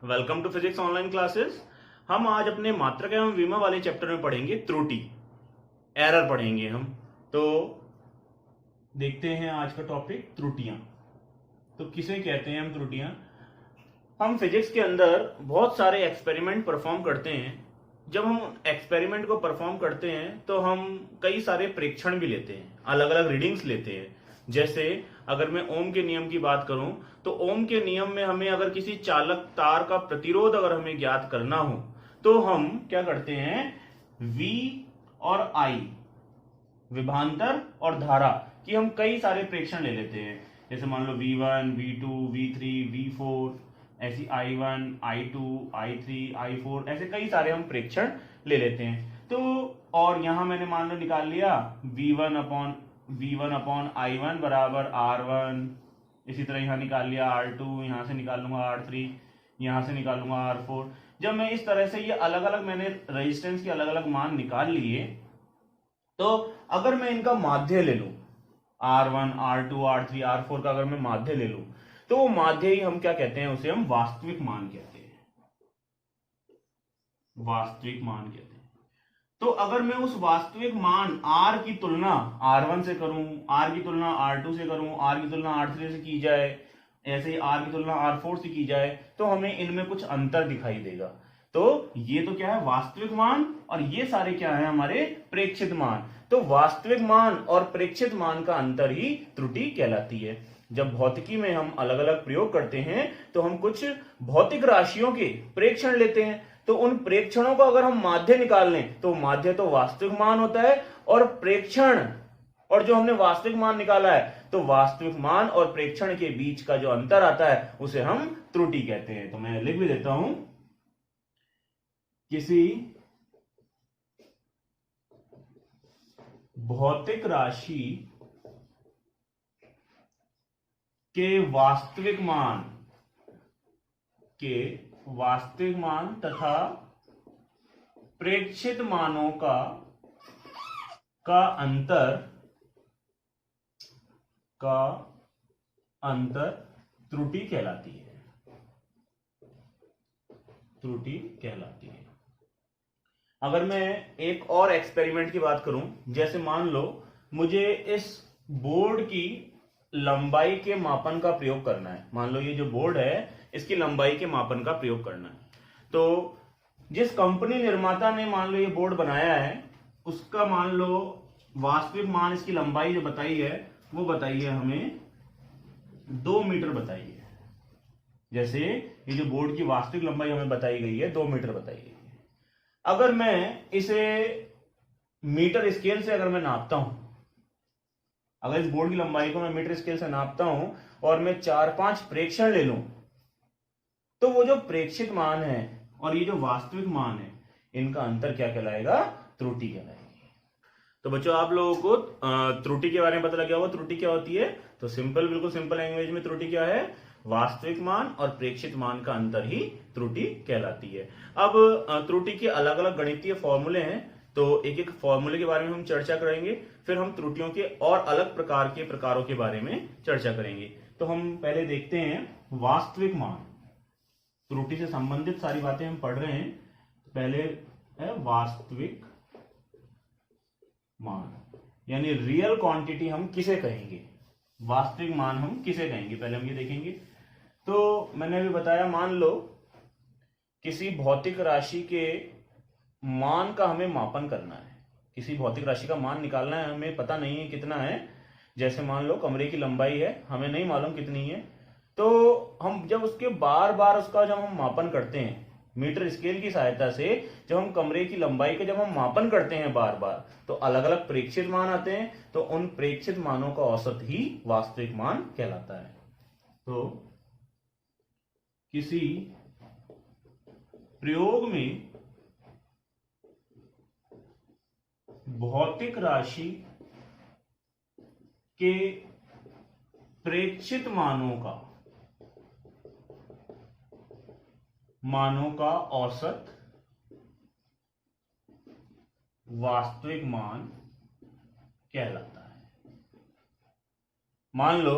Welcome to physics online classes. हम आज अपने मात्रक एवं विमा वाले चैप्टर में पढ़ेंगे त्रुटि, एरर पढ़ेंगे हम। तो देखते हैं आज का टॉपिक त्रुटियां। तो किसे कहते हैं हम त्रुटियां? हम फिजिक्स के अंदर बहुत सारे एक्सपेरिमेंट परफॉर्म करते हैं। जब हम एक्सपेरिमेंट को परफॉर्म करते हैं तो हम कई सारे प्रेक्षण भी लेते हैं, अलग अलग रीडिंग्स लेते हैं। जैसे अगर मैं ओम के नियम की बात करूं तो ओम के नियम में हमें अगर किसी चालक तार का प्रतिरोध अगर हमें ज्ञात करना हो तो हम क्या करते हैं, V और I, विभवांतर और धारा की हम कई सारे प्रेक्षण ले लेते हैं। जैसे मान लो V1, V2, V3, V4, ऐसी I1, I2, I3, I4, ऐसे कई सारे हम प्रेक्षण ले लेते हैं। तो और यहां मैंने मान लो निकाल लिया V1 अपॉन I1 बराबर R1। इसी तरह यहां निकाल लिया R2, यहां से निकाल लूंगा R3, यहां से निकाल लूंगा R4। जब मैं इस तरह से ये अलग अलग मैंने रेजिस्टेंस के अलग अलग मान निकाल लिए, तो अगर मैं इनका माध्य ले लूं, R1, R2, R3, R4 का अगर मैं माध्य ले लूं, तो वो माध्य ही हम क्या कहते हैं, उसे हम वास्तविक मान कहते हैं। वास्तविक मान कहते हैं। तो अगर मैं उस वास्तविक मान R की तुलना R1 से करूं, R की तुलना R2 से करूं, R की तुलना R3 से की जाए, ऐसे ही R की तुलना R4 से की जाए, तो हमें इनमें कुछ अंतर दिखाई देगा। तो ये तो क्या है, वास्तविक मान, और ये सारे क्या है, हमारे प्रेक्षित मान। तो वास्तविक मान और प्रेक्षित मान का अंतर ही त्रुटि कहलाती है। जब भौतिकी में हम अलग अलग प्रयोग करते हैं तो हम कुछ भौतिक राशियों के प्रेक्षण लेते हैं, तो उन प्रेक्षणों का अगर हम माध्य निकाल लें तो माध्य तो वास्तविक मान होता है, और प्रेक्षण और जो हमने वास्तविक मान निकाला है, तो वास्तविक मान और प्रेक्षण के बीच का जो अंतर आता है उसे हम त्रुटि कहते हैं। तो मैं लिख भी देता हूं, किसी भौतिक राशि के वास्तविक मान तथा प्रेक्षित मानों का अंतर त्रुटि कहलाती है। त्रुटि कहलाती है। अगर मैं एक और एक्सपेरिमेंट की बात करूं, जैसे मान लो मुझे इस बोर्ड की लंबाई के मापन का प्रयोग करना है। मान लो ये जो बोर्ड है, इसकी लंबाई के मापन का प्रयोग करना है। तो जिस कंपनी निर्माता ने मान लो ये बोर्ड बनाया है, उसका मान लो वास्तविक मान, इसकी लंबाई जो बताई है वो बताई है हमें 2 मीटर बताई है। जैसे ये जो बोर्ड की वास्तविक लंबाई हमें बताई गई है 2 मीटर बताई गई है। अगर मैं इसे मीटर स्केल से अगर मैं नापता हूं, अगर इस बोर्ड की लंबाई को मैं मीटर स्केल से नापता हूं और मैं 4-5 प्रेक्षण ले लूं, तो वो जो प्रेक्षित मान है और ये जो वास्तविक मान है, इनका अंतर क्या कहलाएगा, त्रुटि कहलाएगी। तो बच्चों, आप लोगों को त्रुटि के बारे में पता लग गया होगा। त्रुटि क्या होती है? तो सिंपल, बिल्कुल सिंपल लैंग्वेज में त्रुटि क्या है, वास्तविक मान और प्रेक्षित मान का अंतर ही त्रुटि कहलाती है। अब त्रुटि के अलग अलग गणितीय फॉर्मूले हैं, तो एक एक फॉर्मूले के बारे में हम चर्चा करेंगे, फिर हम त्रुटियों के और अलग प्रकार के प्रकारों के बारे में चर्चा करेंगे। तो हम पहले देखते हैं वास्तविक मान। त्रुटि से संबंधित सारी बातें हम पढ़ रहे हैं। पहले है वास्तविक मान, यानी रियल क्वांटिटी हम किसे कहेंगे, वास्तविक मान हम किसे कहेंगे, पहले हम ये देखेंगे। तो मैंने अभी बताया, मान लो किसी भौतिक राशि के मान का हमें मापन करना है, किसी भौतिक राशि का मान निकालना है, हमें पता नहीं है कितना है। जैसे मान लो कमरे की लंबाई है, हमें नहीं मालूम कितनी है, तो हम जब उसके बार बार उसका जब हम मापन करते हैं मीटर स्केल की सहायता से, जब हम कमरे की लंबाई के जब हम मापन करते हैं बार बार, तो अलग अलग प्रेक्षित मान आते हैं। तो उन प्रेक्षित मानों का औसत ही वास्तविक मान कहलाता है। तो किसी प्रयोग में भौतिक राशि के प्रेक्षित मानों का औसत वास्तविक मान कहलाता है। मान लो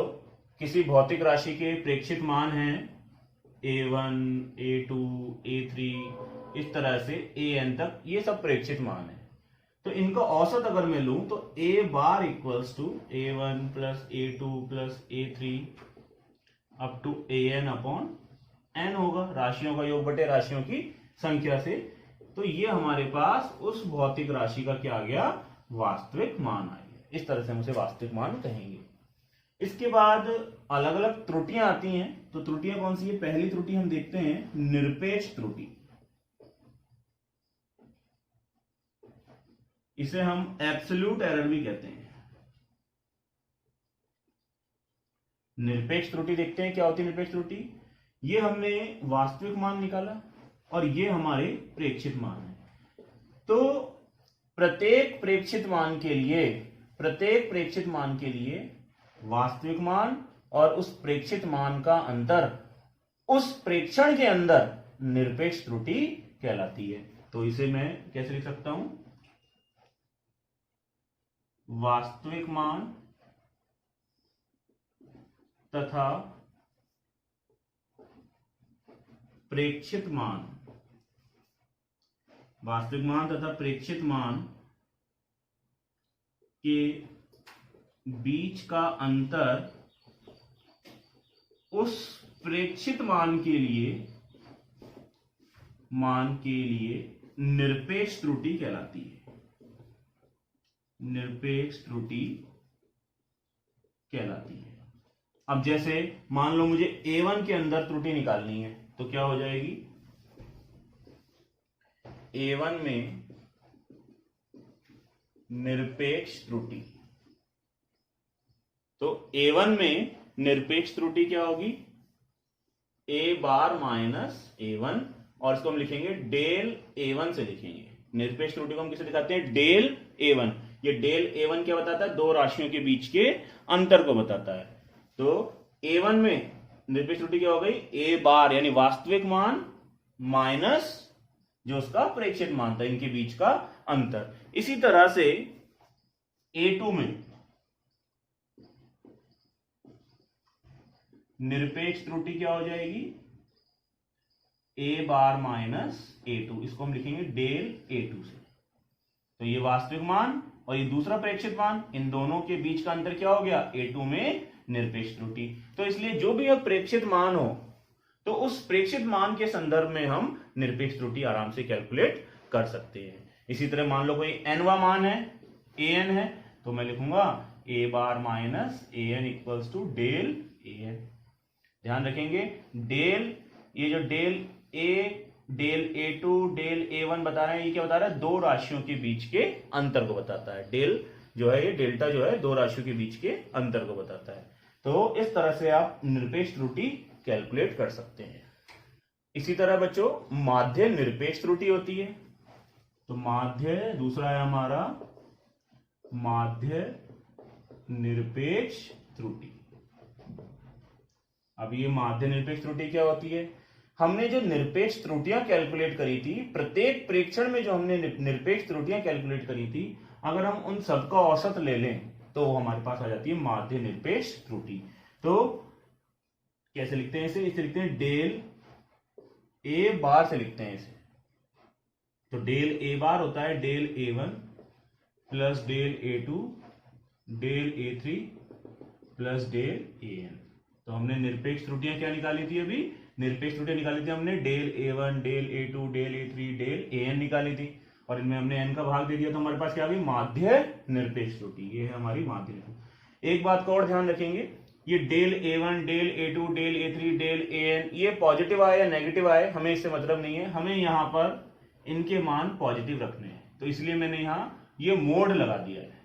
किसी भौतिक राशि के प्रेक्षित मान हैं A1, A2, A3, इस तरह से AN तक ये सब प्रेक्षित मान है। तो इनका औसत अगर मैं लूं तो A bar equals to A1 plus A2 plus A3 up to AN upon N होगा, राशियों का योग बटे राशियों की संख्या से। तो ये हमारे पास उस भौतिक राशि का क्या आ गया, वास्तविक मान आ गया। इस तरह से हम उसे वास्तविक मान कहेंगे। इसके बाद अलग अलग त्रुटियां आती हैं। तो त्रुटियां कौन सी है? पहली त्रुटि हम देखते हैं निरपेक्ष त्रुटि। इसे हम एब्सोल्यूट एरर भी कहते हैं। निरपेक्ष त्रुटि देखते हैं क्या होती है निरपेक्ष त्रुटि। ये हमने वास्तविक मान निकाला और ये हमारे प्रेक्षित मान है। तो प्रत्येक प्रेक्षित मान के लिए वास्तविक मान और उस प्रेक्षित मान का अंतर उस प्रेक्षण के अंदर निरपेक्ष त्रुटि कहलाती है। तो इसे मैं कैसे लिख सकता हूं? वास्तविक मान तथा प्रेक्षित मान, वास्तविक मान तथा प्रेक्षित मान के बीच का अंतर उस प्रेक्षित मान के लिए निरपेक्ष त्रुटि कहलाती है। निरपेक्ष त्रुटि कहलाती है। अब जैसे मान लो मुझे A1 के अंदर त्रुटि निकालनी है, तो क्या हो जाएगी? A1 में निरपेक्ष त्रुटि, तो A1 में निरपेक्ष त्रुटि क्या होगी? A बार माइनस A1, और इसको हम लिखेंगे डेल A1 से लिखेंगे। निरपेक्ष त्रुटि को हम किसे दिखाते हैं? Del A1। ये डेल A1 क्या बताता है? दो राशियों के बीच के अंतर को बताता है। तो A1 में निरपेक्ष त्रुटि क्या हो गई? A बार यानी वास्तविक मान माइनस जो उसका प्रेक्षित मान था, इनके बीच का अंतर। इसी तरह से A2 में निरपेक्ष त्रुटि क्या हो जाएगी? A बार माइनस A2, इसको हम लिखेंगे डेल A2 से। तो ये वास्तविक मान और ये दूसरा प्रेक्षित मान, इन दोनों के बीच का अंतर क्या हो गया? A2 में निरपेक्ष त्रुटि। तो इसलिए जो भी प्रेक्षित मान हो, तो उस प्रेक्षित मान के संदर्भ में हम निरपेक्ष त्रुटि आराम से कैलकुलेट कर सकते हैं। इसी तरह मान लो कोई nवा मान है, an है, तो मैं लिखूंगा A bar minus an equals to del an। ध्यान रखेंगे डेल, ये जो del A, del A2, del A1 बता रहे हैं, ये क्या बता रहा है? दो राशियों के बीच के अंतर को बताता है। डेल जो है, ये डेल्टा जो है, दो राशियों के बीच के अंतर को बताता है। तो इस तरह से आप निरपेक्ष त्रुटि कैलकुलेट कर सकते हैं। इसी तरह बच्चों माध्य निरपेक्ष त्रुटि होती है। तो माध्य दूसरा है हमारा माध्य निरपेक्ष त्रुटि। अब ये माध्य निरपेक्ष त्रुटि क्या होती है? हमने जो निरपेक्ष त्रुटियां कैलकुलेट करी थी, प्रत्येक प्रेक्षण में जो हमने निरपेक्ष त्रुटियां कैलकुलेट करी थी, अगर हम उन सबका औसत ले लें तो हमारे पास आ जाती है माध्य निरपेक्ष त्रुटि। तो कैसे लिखते हैं इसे लिखते हैं डेल A बार से लिखते हैं इसे। तो डेल A बार होता है del A1 plus del A2 del A3 plus del AN। तो हमने निरपेक्ष त्रुटियां क्या निकाली थी? अभी निरपेक्ष त्रुटियां निकाली थी हमने del A1 del A2 del A3 del AN निकाली थी, और इनमें हमने n का भाग दे दिया, तो हमारे पास क्या आ गई? माध्य निरपेक्ष त्रुटि। ये है हमारी माध्य निरपेक्ष। एक बात का और ध्यान रखेंगे, ये del A1 del A2 del A3 del AN ये पॉजिटिव आए या नेगेटिव आए हमें इससे मतलब नहीं है, हमें यहां पर इनके मान पॉजिटिव रखने हैं। तो इसलिए मैंने यहां ये मोड लगा दिया है।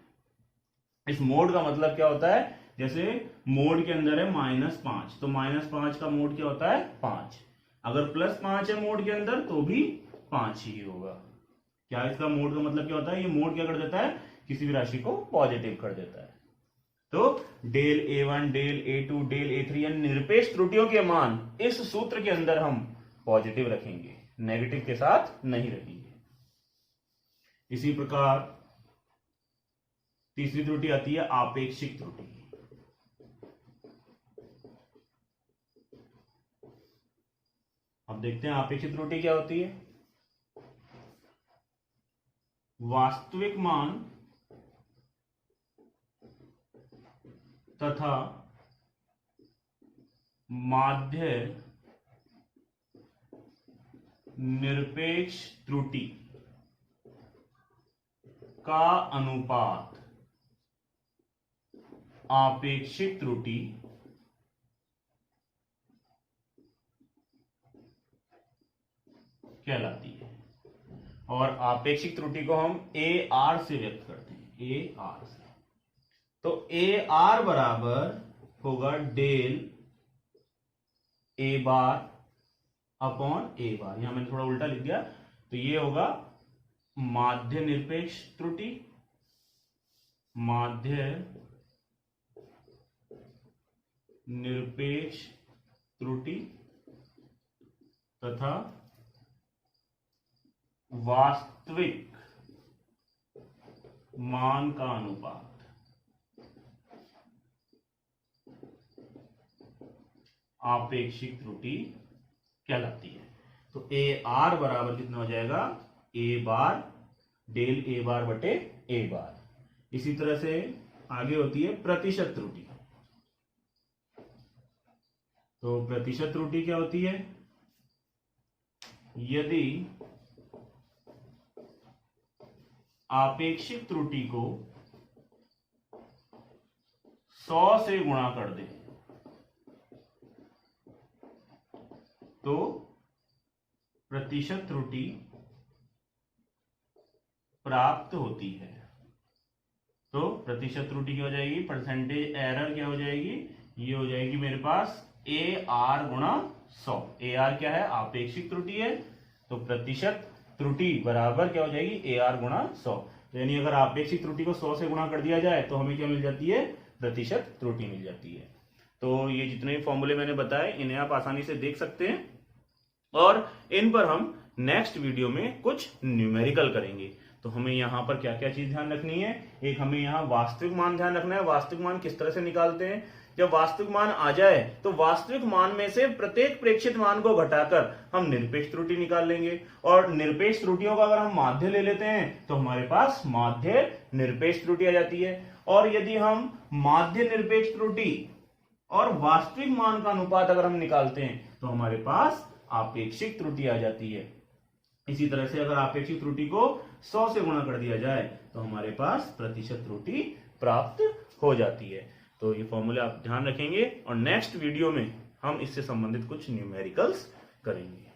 इस मोड का मतलब क्या होता है? जैसे मोड के अंदर है -5, तो -5 का मोड क्या होता है? 5। अगर +5 है मोड के अंदर तो भी 5 ही होगा। क्या इसका मोड का मतलब क्या होता है? ये मोड क्या कर देता है? किसी भी राशि को पॉजिटिव कर देता है। तो del A1 del A2 del A3 यानी निरपेक्ष त्रुटियों के मान इस सूत्र के अंदर हम पॉजिटिव रखेंगे, नेगेटिव के साथ नहीं रखेंगे। इसी प्रकार तीसरी त्रुटि आती है आपेक्षिक त्रुटि। अब देखते हैं आपेक्षिक त्रुटि क्या होती है। वास्तविक मान तथा माध्य निरपेक्ष त्रुटि का अनुपात आपेक्षिक त्रुटि कहलाती है। और आपेक्षिक त्रुटि को हम AR से व्यक्त करते हैं, AR से। तो AR बराबर होगा del A bar upon A bar. यहां मैंने थोड़ा उल्टा लिख दिया, तो ये होगा माध्य निरपेक्ष त्रुटि, माध्य निरपेक्ष त्रुटि तथा वास्तविक मान का अनुपात आपेक्षिक त्रुटि कहलाती है। तो AR बराबर कितना हो जाएगा, A बार डेल A बार बटे A बार। इसी तरह से आगे होती है प्रतिशत त्रुटि। तो प्रतिशत त्रुटि क्या होती है, यदि आपेक्षिक त्रुटि को 100 से गुणा कर दे तो प्रतिशत त्रुटि प्राप्त होती है। तो प्रतिशत त्रुटि क्या हो जाएगी, परसेंटेज एरर क्या हो जाएगी, ये हो जाएगी मेरे पास AR गुणा 100। AR क्या है, आपेक्षिक त्रुटि है, तो प्रतिशत त्रुटि बराबर क्या हो जाएगी, AR गुणा 100। यानी अगर आपेक्षिक त्रुटि को 100 से गुणा कर दिया जाए तो हमें क्या मिल जाती है, प्रतिशत त्रुटि मिल जाती है। तो ये जितने भी फॉर्मूले मैंने बताए इन्हें आप आसानी से देख सकते हैं, और इन पर हम नेक्स्ट वीडियो में कुछ न्यूमेरिकल करेंगे। तो हमें यहाँ पर क्या क्या चीज ध्यान रखनी है, एक हमें यहाँ वास्तविक मान ध्यान रखना है। वास्तविक मान किस तरह से निकालते हैं, जब वास्तविक मान आ जाए तो वास्तविक मान में से प्रत्येक प्रेक्षित मान को घटाकर हम निरपेक्ष त्रुटि निकाल लेंगे, और निरपेक्ष त्रुटियों का अगर हम माध्य ले लेते हैं तो हमारे पास माध्य निरपेक्ष त्रुटि आ जाती है। और यदि हम माध्य निरपेक्ष त्रुटि और वास्तविक मान का अनुपात अगर हम निकालते हैं तो हमारे पास आपेक्षिक त्रुटि आ जाती है। इसी तरह से अगर आपेक्षिक त्रुटि को 100 से गुणा कर दिया जाए तो हमारे पास प्रतिशत त्रुटि प्राप्त हो जाती है। तो ये फॉर्मूला आप ध्यान रखेंगे, और नेक्स्ट वीडियो में हम इससे संबंधित कुछ न्यूमेरिकल्स करेंगे।